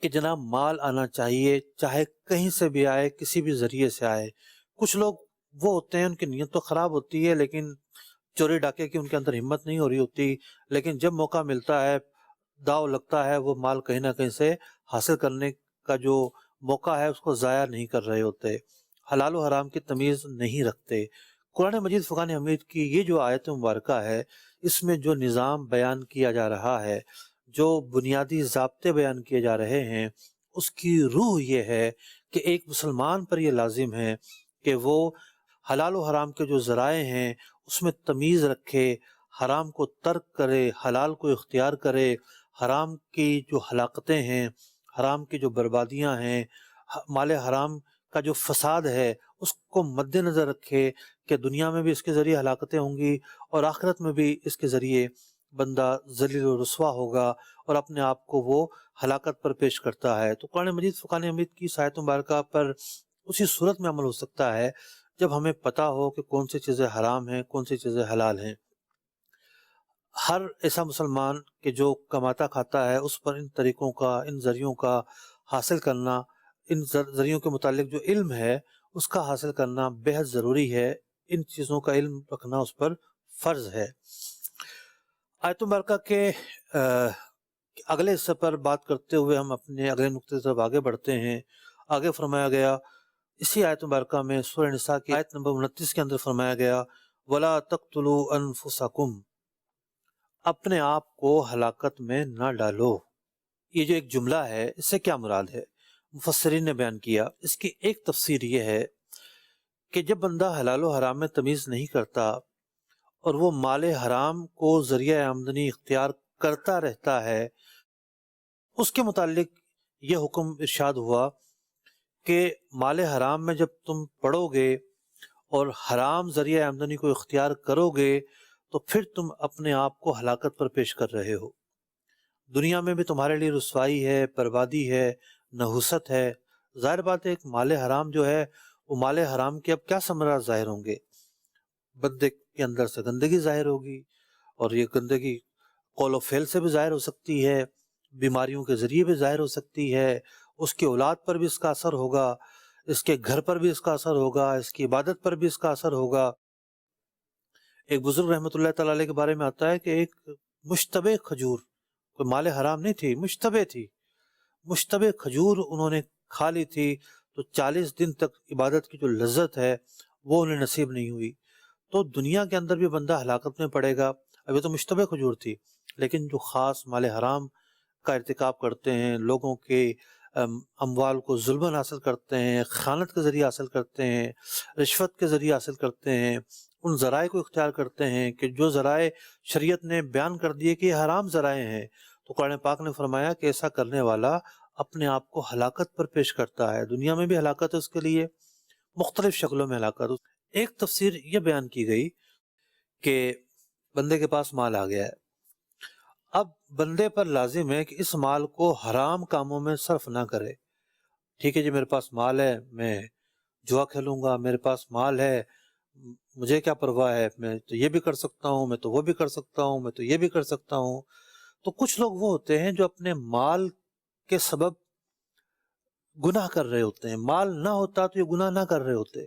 کہ جناب مال آنا چاہیے، چاہے کہیں سے بھی آئے، کسی بھی ذریعے سے آئے۔ کچھ لوگ وہ ہوتے ہیں ان کی نیت تو خراب ہوتی ہے، لیکن چوری ڈاکے کی ان کے اندر ہمت نہیں ہو رہی ہوتی، لیکن جب موقع ملتا ہے، داؤ لگتا ہے، وہ مال کہیں نہ کہیں سے حاصل کرنے کا جو موقع ہے اس کو ضائع نہیں کر رہے ہوتے، حلال و حرام کی تمیز نہیں رکھتے۔ قرآن مجید فرقان حمید کی یہ جو آیت مبارکہ ہے، اس میں جو نظام بیان کیا جا رہا ہے، جو بنیادی ضابطے بیان کیے جا رہے ہیں، اس کی روح یہ ہے کہ ایک مسلمان پر یہ لازم ہے کہ وہ حلال و حرام کے جو ذرائع ہیں اس میں تمیز رکھے، حرام کو ترک کرے، حلال کو اختیار کرے، حرام کی جو ہلاکتیں ہیں، حرام کی جو بربادیاں ہیں، مال حرام کا جو فساد ہے اس کو مد نظر رکھے کہ دنیا میں بھی اس کے ذریعے ہلاکتیں ہوں گی اور آخرت میں بھی اس کے ذریعے بندہ ذلیل و رسوا ہوگا اور اپنے آپ کو وہ ہلاکت پر پیش کرتا ہے۔ تو قرآن مجید فرقان حمید کی اس آیت مبارکہ پر اسی صورت میں عمل ہو سکتا ہے جب ہمیں پتہ ہو کہ کون سی چیزیں حرام ہیں، کون سی چیزیں حلال ہیں۔ ہر ایسا مسلمان کہ جو کماتا کھاتا ہے اس پر ان طریقوں کا، ان ذریعوں کا حاصل کرنا، ان ذریعوں کے متعلق جو علم ہے اس کا حاصل کرنا بے حد ضروری ہے، ان چیزوں کا علم رکھنا اس پر فرض ہے۔ آیت مبارکہ کے اگلے حصے پر بات کرتے ہوئے ہم اپنے اگلے نقطے کی طرف آگے بڑھتے ہیں۔ آگے فرمایا گیا اسی آیت مبارکہ میں سورہ نساء کی آیت نمبر 29 کے اندر فرمایا گیا وَلَا تَقْتُلُوا أَنفُسَكُمْ، اپنے آپ کو ہلاکت میں نہ ڈالو۔ یہ جو ایک جملہ ہے اس سے کیا مراد ہے؟ مفسرین نے بیان کیا، اس کی ایک تفسیر یہ ہے کہ جب بندہ حلال و حرام میں تمیز نہیں کرتا اور وہ مال حرام کو ذریعہ آمدنی اختیار کرتا رہتا ہے، اس کے متعلق یہ حکم ارشاد ہوا کہ مال حرام میں جب تم پڑو گے اور حرام ذریعہ آمدنی کو اختیار کرو گے تو پھر تم اپنے آپ کو ہلاکت پر پیش کر رہے ہو۔ دنیا میں بھی تمہارے لیے رسوائی ہے، بربادی ہے، نحوست ہے۔ ظاہر بات ہے ایک مال حرام جو ہے وہ مال حرام کے اب کیا ثمرات ظاہر ہوں گے؟ بندے کے اندر سے گندگی ظاہر ہوگی، اور یہ گندگی قول و فعل سے بھی ظاہر ہو سکتی ہے، بیماریوں کے ذریعے بھی ظاہر ہو سکتی ہے، اس کی اولاد پر بھی اس کا اثر ہوگا، اس کے گھر پر بھی اس کا اثر ہوگا، اس کی عبادت پر بھی اس کا اثر ہوگا۔ ایک بزرگ رحمۃ اللہ تعالی علیہ کے بارے میں آتا ہے کہ ایک مشتبہ کھجور، کوئی مال حرام نہیں تھی، مشتبہ تھی، مشتبہ کھجور انہوں نے کھا لی تھی تو 40 دن تک عبادت کی جو لذت ہے وہ انہیں نصیب نہیں ہوئی۔ تو دنیا کے اندر بھی بندہ ہلاکت میں پڑے گا۔ ابھی تو مشتبہ کھجور تھی، لیکن جو خاص مال حرام کا ارتکاب کرتے ہیں، لوگوں کے اموال کو ظلماً حاصل کرتے ہیں، خیانت کے ذریعے حاصل کرتے ہیں، رشوت کے ذریعے حاصل کرتے ہیں، ان ذرائع کو اختیار کرتے ہیں کہ جو ذرائع شریعت نے بیان کر دیے کہ یہ حرام ذرائع ہیں، تو قرآن پاک نے فرمایا کہ ایسا کرنے والا اپنے آپ کو ہلاکت پر پیش کرتا ہے۔ دنیا میں بھی ہلاکت ہے اس کے لیے، مختلف شکلوں میں ہلاکت۔ ایک تفسیر یہ بیان کی گئی کہ بندے کے پاس مال آ گیا ہے، اب بندے پر لازم ہے کہ اس مال کو حرام کاموں میں صرف نہ کرے۔ ٹھیک ہے جی، میرے پاس مال ہے، میں جوا کھیلوں گا، میرے پاس مال ہے، مجھے کیا پرواہ ہے، میں تو یہ بھی کر سکتا ہوں، میں تو وہ بھی کر سکتا ہوں، میں تو یہ بھی کر سکتا ہوں۔ تو کچھ لوگ وہ ہوتے ہیں جو اپنے مال کے سبب گناہ کر رہے ہوتے ہیں، مال نہ ہوتا تو یہ گناہ نہ کر رہے ہوتے،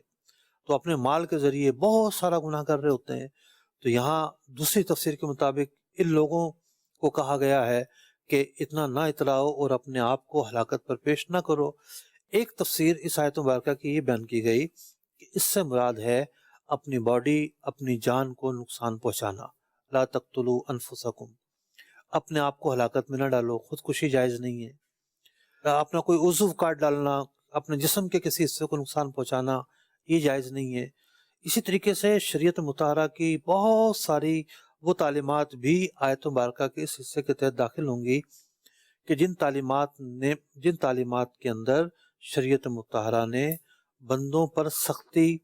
تو اپنے مال کے ذریعے بہت سارا گناہ کر رہے ہوتے ہیں۔ تو یہاں دوسری تفسیر کے مطابق ان لوگوں کو کہا گیا ہے کہ اتنا نہ اتراؤ اور اپنے آپ کو ہلاکت پر پیش نہ کرو۔ ایک تفسیر اس آیت مبارکہ کی یہ بیان کی گئی کہ اس سے مراد ہے اپنی باڈی، اپنی جان کو نقصان پہنچانا۔ لا تقتلوا انفسکم، اپنے آپ کو ہلاکت میں نہ ڈالو، خودکشی جائز نہیں ہے۔ اپنا کوئی عضو کاٹ ڈالنا، اپنے جسم کے کسی حصے کو نقصان پہنچانا، یہ جائز نہیں ہے۔ اسی طریقے سے شریعت مطہرہ کی بہت ساری وہ تعلیمات بھی آیت مبارکہ کے اس حصے کے تحت داخل ہوں گی کہ جن تعلیمات کے اندر شریعت مطہرہ نے بندوں پر سختی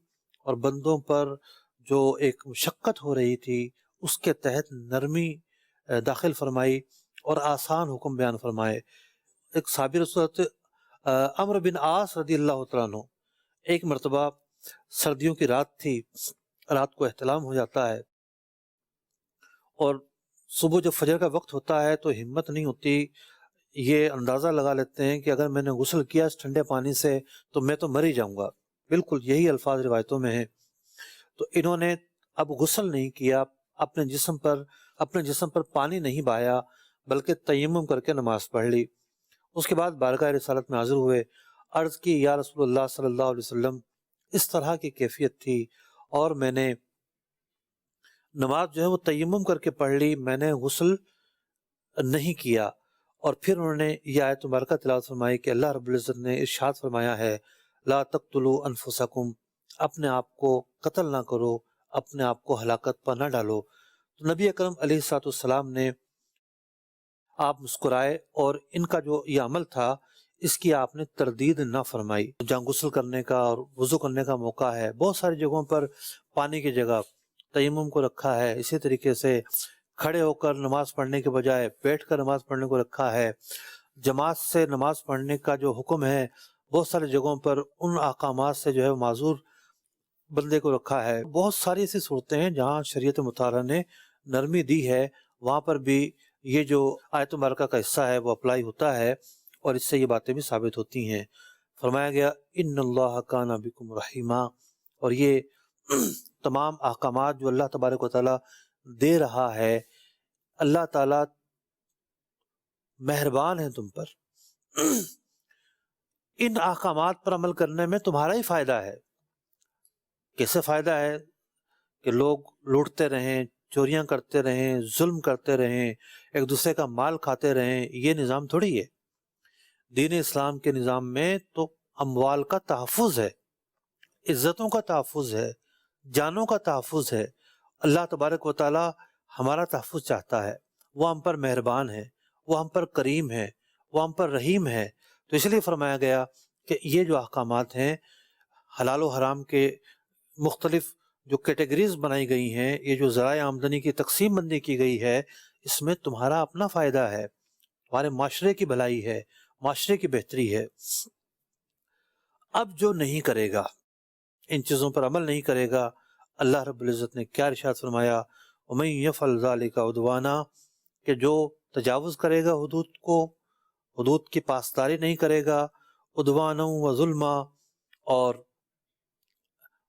اور بندوں پر جو ایک مشقت ہو رہی تھی اس کے تحت نرمی داخل فرمائی اور آسان حکم بیان فرمائے۔ ایک صحابی رسول عمرو بن عاص رضی اللہ تعالیٰ عنہ، ایک مرتبہ سردیوں کی رات تھی، رات کو احتلام ہو جاتا ہے اور صبح جب فجر کا وقت ہوتا ہے تو ہمت نہیں ہوتی، یہ اندازہ لگا لیتے ہیں کہ اگر میں نے غسل کیا اس ٹھنڈے پانی سے تو میں تو مر ہی جاؤں گا، بالکل یہی الفاظ روایتوں میں ہیں۔ تو انہوں نے اب غسل نہیں کیا، اپنے جسم پر پانی نہیں بہایا بلکہ تیمم کر کے نماز پڑھ لی۔ اس کے بعد بارگاہ رسالت میں حاضر ہوئے، عرض کی یا رسول اللہ صلی اللہ علیہ وسلم اس طرح کی کیفیت تھی اور میں نے نماز جو ہے وہ تیمم کر کے پڑھ لی، میں نے غسل نہیں کیا۔ اور پھر انہوں نے یہ آیت مبارکہ تلاوت فرمائی کہ اللہ رب العزت نے ارشاد فرمایا ہے لا تقتلوا انفسکم، اپنے آپ کو قتل نہ کرو، اپنے آپ کو ہلاکت پر نہ ڈالو۔ تو نبی اکرم علیہ الصلوۃ والسلام نے آپ مسکرائے اور ان کا جو یہ عمل تھا اس کی آپ نے تردید نہ فرمائی۔ جہاں غسل کرنے کا اور وضو کرنے کا موقع ہے بہت ساری جگہوں پر پانی کی جگہ تیمم کو رکھا ہے، اسی طریقے سے کھڑے ہو کر نماز پڑھنے کے بجائے بیٹھ کر نماز پڑھنے کو رکھا ہے، جماعت سے نماز پڑھنے کا جو حکم ہے بہت ساری جگہوں پر ان احکامات سے جو ہے معذور بندے کو رکھا ہے۔ بہت ساری ایسی صورتیں ہیں جہاں شریعت مطہرہ نے نرمی دی ہے، وہاں پر بھی یہ جو آیت مبارکہ کا حصہ ہے وہ اپلائی ہوتا ہے اور اس سے یہ باتیں بھی ثابت ہوتی ہیں۔ فرمایا گیا ان اللہ کان بکم رحیما، اور یہ تمام احکامات جو اللہ تبارک و تعالیٰ دے رہا ہے، اللہ تعالیٰ مہربان ہے تم پر، ان احکامات پر عمل کرنے میں تمہارا ہی فائدہ ہے۔ کیسے فائدہ ہے؟ کہ لوگ لوٹتے رہیں، چوریاں کرتے رہیں، ظلم کرتے رہیں، ایک دوسرے کا مال کھاتے رہیں، یہ نظام تھوڑی ہے۔ دین اسلام کے نظام میں تو اموال کا تحفظ ہے، عزتوں کا تحفظ ہے، جانوں کا تحفظ ہے۔ اللہ تبارک و تعالی ہمارا تحفظ چاہتا ہے، وہ ہم پر مہربان ہے، وہ ہم پر کریم ہے، وہ ہم پر رحیم ہے۔ تو اس لیے فرمایا گیا کہ یہ جو احکامات ہیں، حلال و حرام کے مختلف جو کیٹیگریز بنائی گئی ہیں، یہ جو ذرائع آمدنی کی تقسیم بندی کی گئی ہے، اس میں تمہارا اپنا فائدہ ہے، تمہارے معاشرے کی بھلائی ہے، معاشرے کی بہتری ہے۔ اب جو نہیں کرے گا، ان چیزوں پر عمل نہیں کرے گا، اللہ رب العزت نے کیا ارشاد فرمایا وَمَن يَفْعَلْ ذَلِكَ عُدْوَانًا، کہ جو تجاوز کرے گا حدود کو، حدود کی پاسداری نہیں کرے گا، عدوانًا وظلما، اور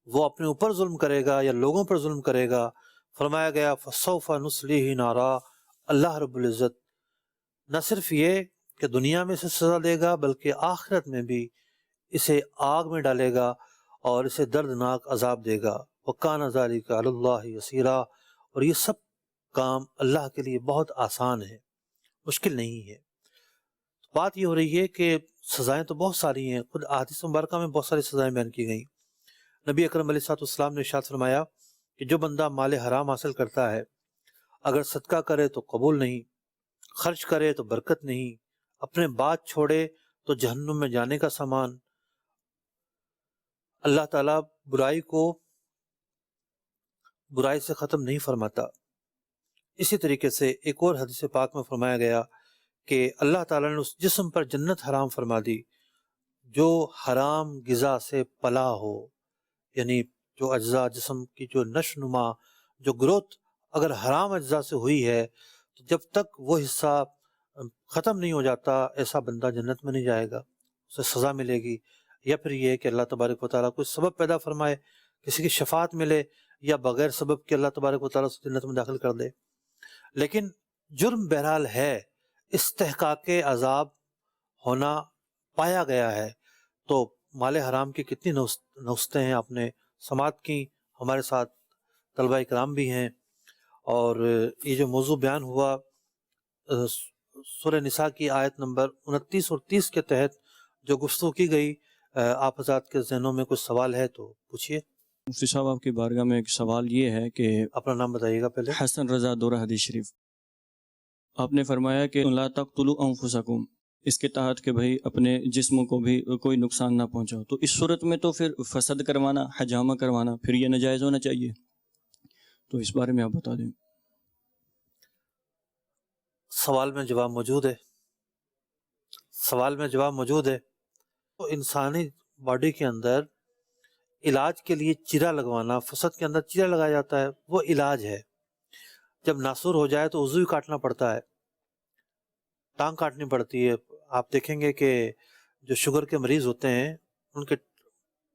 وہ اپنے اوپر ظلم کرے گا یا لوگوں پر ظلم کرے گا، فرمایا گیا فَسَوْفَ نُصْلِيهِ نَارًا، اللہ رب العزت نہ صرف یہ کہ دنیا میں اسے سزا دے گا بلکہ آخرت میں بھی اسے آگ میں ڈالے گا اور اسے دردناک عذاب دے گا۔ وَكَانَ ذَلِكَ عَلَى اللَّهِ يَسِيرًا، اور یہ سب کام اللہ کے لیے بہت آسان ہے، مشکل نہیں ہے۔ بات یہ ہو رہی ہے کہ سزائیں تو بہت ساری ہیں، خود احادیث مبارکہ میں بہت ساری سزائیں بیان کی گئیں۔ نبی اکرم علیہ الصلوۃ والسلام نے ارشاد فرمایا کہ جو بندہ مال حرام حاصل کرتا ہے، اگر صدقہ کرے تو قبول نہیں، خرچ کرے تو برکت نہیں، اپنے بات چھوڑے تو جہنم میں جانے کا سامان، اللہ تعالیٰ برائی سے ختم نہیں فرماتا۔ اسی طریقے سے ایک اور حدیث پاک میں فرمایا گیا کہ اللہ تعالیٰ نے اس جسم پر جنت حرام فرما دی جو حرام غذا سے پلا ہو، یعنی جو اجزاء جسم کی جو نشو نما، جو گروتھ اگر حرام اجزاء سے ہوئی ہے تو جب تک وہ حصہ ختم نہیں ہو جاتا ایسا بندہ جنت میں نہیں جائے گا، اسے سزا ملے گی۔ یا پھر یہ کہ اللہ تبارک و تعالیٰ کوئی سبب پیدا فرمائے، کسی کی شفاعت ملے، یا بغیر سبب کے اللہ تبارک و تعالیٰ اسے جنت میں داخل کر دے۔ لیکن جرم بہرحال ہے، استحقاق عذاب ہونا پایا گیا ہے، تو مال حرام کی کتنی نوستیں ہیں آپ نے سماعت کی، ہمارے ساتھ طلبہ کرام بھی ہیں، اور یہ جو موضوع بیان ہوا سورہ نساء کی آیت نمبر 29 اور 30 کے تحت جو گفتگو کی گئی، آپ حضرات کے ذہنوں میں کچھ سوال ہے تو پوچھیے۔ مفتی صاحب آپ کی بارگاہ میں ایک سوال یہ ہے کہ اپنا نام بتائیے گا پہلے۔ حسن رضا دورہ حدیث شریف، آپ نے فرمایا کہ لا تقتلوا انفسکم، اس کے تحت کہ بھائی اپنے جسم کو بھی کوئی نقصان نہ پہنچاؤ، تو اس صورت میں تو پھر فسد کروانا، حجامہ کروانا پھر یہ ناجائز ہونا چاہیے، تو اس بارے میں آپ بتا دیں۔ سوال میں جواب موجود ہے، سوال میں جواب موجود ہے۔ تو انسانی باڈی کے اندر علاج کے لیے چیرا لگوانا، فسد کے اندر چیرا لگایا جاتا ہے، وہ علاج ہے۔ جب ناسور ہو جائے تو عضو ہی کاٹنا پڑتا ہے، ٹانگ کاٹنی پڑتی ہے۔ آپ دیکھیں گے کہ جو شوگر کے مریض ہوتے ہیں، ان کے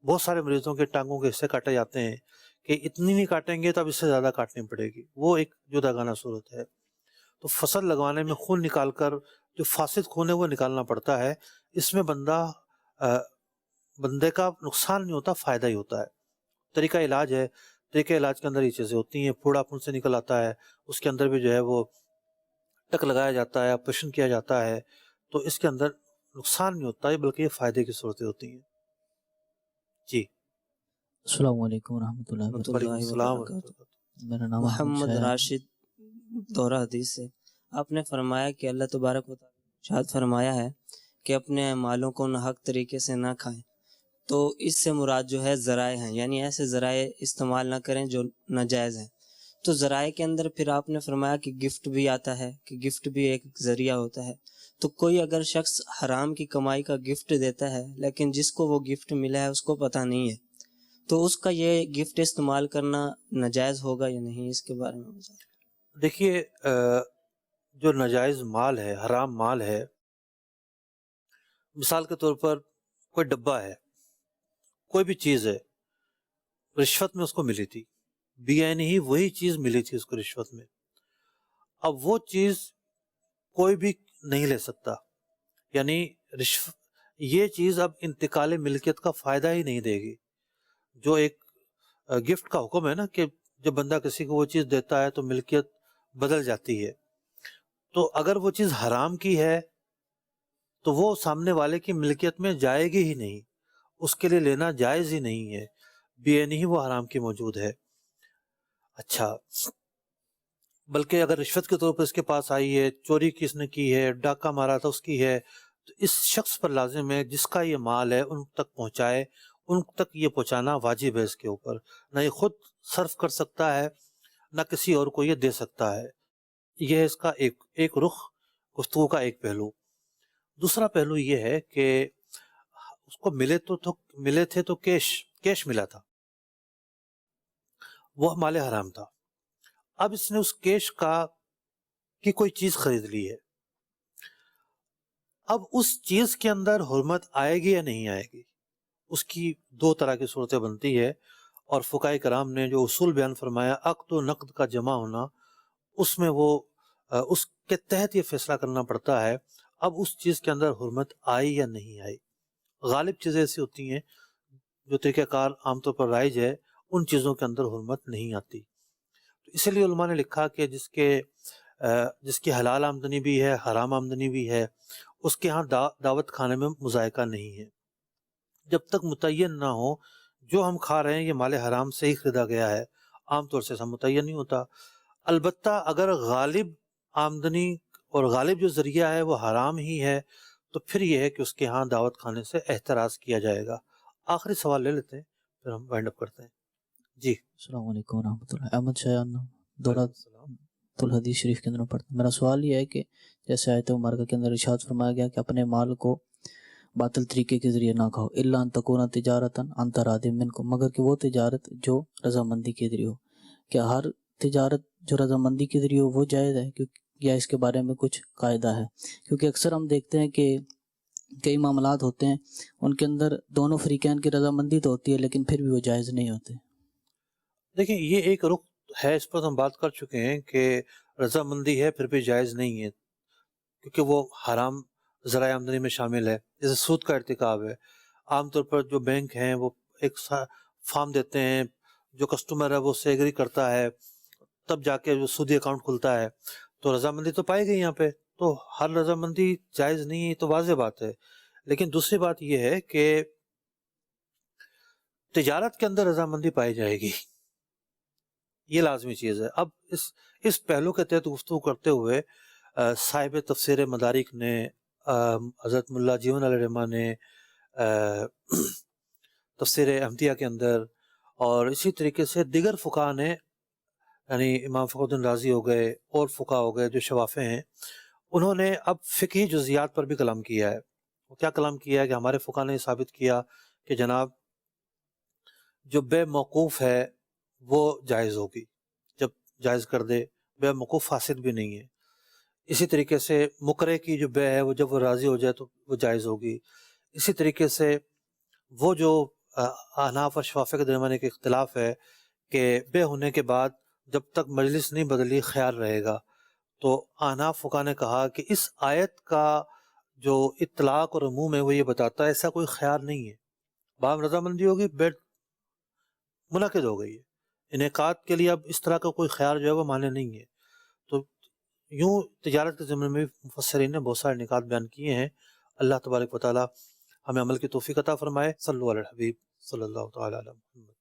بہت سارے مریضوں کے ٹانگوں کے حصے کاٹے جاتے ہیں کہ اتنی نہیں کاٹیں گے تو اب اس سے زیادہ کاٹنی پڑے گی، وہ ایک جداگانہ صورت ہے۔ تو فصل لگوانے میں خون نکال کر جو فاسد خون ہے وہ نکالنا پڑتا ہے، اس میں بندے کا نقصان نہیں ہوتا، فائدہ ہی ہوتا ہے۔ طریقہ علاج ہے، طریقہ علاج کے اندر یہ چیزیں ہوتی ہیں۔ پھوڑا خون سے نکل آتا ہے، اس کے اندر بھی جو ہے وہ ٹک لگایا جاتا ہے، آپریشن کیا جاتا ہے، تو اس کے اندر نقصان نہیں ہوتا ہے بلکہ یہ فائدے کی صورتیں ہوتی ہیں۔ جی، السلام علیکم ورحمۃ اللہ وعلیکم السلام ورحمۃ وبرکاتہ۔ اللہ۔ میرا نام محمد راشد دورہ حدیث سے۔ آپ نے فرمایا کہ اللہ تبارک و تعالیٰ نے ارشاد فرمایا ہے کہ اپنے مالوں کو ناحق طریقے سے نہ کھائیں، تو اس سے مراد جو ہے ذرائع ہیں، یعنی ایسے ذرائع استعمال نہ کریں جو ناجائز ہیں۔ تو ذرائع کے اندر پھر آپ نے فرمایا کہ گفٹ بھی آتا ہے، کہ گفٹ بھی ایک ذریعہ ہوتا ہے۔ تو کوئی اگر شخص حرام کی کمائی کا گفٹ دیتا ہے لیکن جس کو وہ گفٹ ملا ہے اس کو پتہ نہیں ہے، تو اس کا یہ گفٹ استعمال کرنا ناجائز ہوگا یا نہیں، اس کے بارے میں بتائیں۔ دیکھیے، جو ناجائز مال ہے، حرام مال ہے، مثال کے طور پر کوئی ڈبہ ہے، کوئی بھی چیز ہے، رشوت میں اس کو ملی تھی، بیعینی ہی وہی چیز ملی تھی اس کو رشوت میں، اب وہ چیز کوئی بھی نہیں لے سکتا، یعنی یہ چیز اب انتقال ملکیت کا فائدہ ہی نہیں دے گی۔ جو ایک گفٹ کا حکم ہے نا کہ جب بندہ کسی کو وہ چیز دیتا ہے تو ملکیت بدل جاتی ہے، تو اگر وہ چیز حرام کی ہے تو وہ سامنے والے کی ملکیت میں جائے گی ہی نہیں، اس کے لیے لینا جائز ہی نہیں ہے، بیعینی ہی وہ حرام کی موجود ہے۔ اچھا، بلکہ اگر رشوت کے طور پر اس کے پاس آئی ہے، چوری کس نے کی ہے، ڈاکہ مارا تھا اس کی ہے، تو اس شخص پر لازم ہے جس کا یہ مال ہے ان تک پہنچائے، ان تک یہ پہنچانا واجب ہے اس کے اوپر، نہ یہ خود صرف کر سکتا ہے نہ کسی اور کو یہ دے سکتا ہے۔ یہ ہے اس کا ایک رخ، گفتگو کا ایک پہلو۔ دوسرا پہلو یہ ہے کہ اس کو ملے تھے تو کیش ملا تھا، وہ مال حرام تھا، اب اس نے اس کیش کی کوئی چیز خرید لی ہے، اب اس چیز کے اندر حرمت آئے گی یا نہیں آئے گی، اس کی دو طرح کی صورتیں بنتی ہے، اور فقہاء کرام نے جو اصول بیان فرمایا عقد و نقد کا جمع ہونا، اس میں وہ اس کے تحت یہ فیصلہ کرنا پڑتا ہے اب اس چیز کے اندر حرمت آئی یا نہیں آئی۔ غالب چیزیں ایسی ہوتی ہیں جو طریقہ کار عام طور پر رائج ہے، ان چیزوں کے اندر حرمت نہیں آتی، تو اسی لیے علماء نے لکھا کہ جس کی حلال آمدنی بھی ہے، حرام آمدنی بھی ہے، اس کے ہاں دعوت کھانے میں مذائقہ نہیں ہے، جب تک متعین نہ ہو جو ہم کھا رہے ہیں یہ مال حرام سے ہی خریدا گیا ہے، عام طور سے متعین نہیں ہوتا۔ البتہ اگر غالب آمدنی اور غالب جو ذریعہ ہے وہ حرام ہی ہے تو پھر یہ ہے کہ اس کے ہاں دعوت کھانے سے احتراز کیا جائے گا۔ آخری سوال لے لیتے ہیں پھر ہم وائنڈ اپ کرتے ہیں۔ جی، السلام علیکم ورحمۃ اللہ۔ احمد شاہ دورہ الحدیث شریف کے اندر پڑھتا ہوں۔ میرا سوال یہ ہے کہ جیسے آیت مبارکہ کے اندر ارشاد فرمایا گیا کہ اپنے مال کو باطل طریقے کے ذریعے نہ کھاؤ، الا ان تکون تجارتا عن تراض منکم، مگر کہ وہ تجارت جو رضامندی کے ذریعے ہو۔ کیا ہر تجارت جو رضامندی کے ذریعے ہو وہ جائز ہے یا اس کے بارے میں کچھ قاعدہ ہے؟ کیونکہ اکثر ہم دیکھتے ہیں کہ کئی معاملات ہوتے ہیں ان کے اندر دونوں فریقین کی رضامندی تو ہوتی ہے لیکن پھر بھی وہ جائز نہیں ہوتے۔ دیکھیں یہ ایک رخ ہے، اس پر ہم بات کر چکے ہیں کہ رضامندی ہے پھر بھی جائز نہیں ہے، کیونکہ وہ حرام ذرائع آمدنی میں شامل ہے، جیسے سود کا ارتکاب ہے۔ عام طور پر جو بینک ہیں وہ ایک فارم دیتے ہیں، جو کسٹمر ہے وہ اس سے ایگری کرتا ہے، تب جا کے جو سودی اکاؤنٹ کھلتا ہے۔ تو رضامندی تو پائی گئی یہاں پہ، تو ہر رضامندی جائز نہیں ہے، تو واضح بات ہے۔ لیکن دوسری بات یہ ہے کہ تجارت کے اندر رضامندی پائی جائے گی، یہ لازمی چیز ہے۔ اب اس پہلو کے تحت گفتگو کرتے ہوئے صاحب تفسیر مدارک نے، حضرت ملا جیون علیہ الرحمہ نے تفسیر احمدیہ کے اندر، اور اسی طریقے سے دیگر فقہا نے، یعنی امام فخر الدین رازی ہو گئے اور فقہا ہو گئے جو شوافع ہیں، انہوں نے اب فقہی جزیات پر بھی کلام کیا ہے۔ وہ کیا کلام کیا ہے کہ ہمارے فقہا نے ثابت کیا کہ جناب جو بے موقوف ہے وہ جائز ہوگی، جب جائز کر دے، بے موقوف فاسد بھی نہیں ہے۔ اسی طریقے سے مکرے کی جو بے ہے وہ جب وہ راضی ہو جائے تو وہ جائز ہوگی۔ اسی طریقے سے وہ جو احناف اور شوافع کے درمیان ایک اختلاف ہے کہ بے ہونے کے بعد جب تک مجلس نہیں بدلی خیار رہے گا، تو احناف فقہا نے کہا کہ اس آیت کا جو اطلاق اور عموم ہے وہ یہ بتاتا ہے ایسا کوئی خیار نہیں ہے، باہم رضامندی ہوگی، بیٹ منعقد ہو گئی ہے، انعقاد کے لیے اب اس طرح کا کوئی خیار جو ہے وہ معنی نہیں ہے۔ تو یوں تجارت کے ضمن میں مفسرین نے بہت سارے نکات بیان کیے ہیں۔ اللہ تبارک و تعالی ہمیں عمل کی توفیق عطا فرمائے۔ صلو علی الحبیب صلی اللہ تعالی علیہ وسلم۔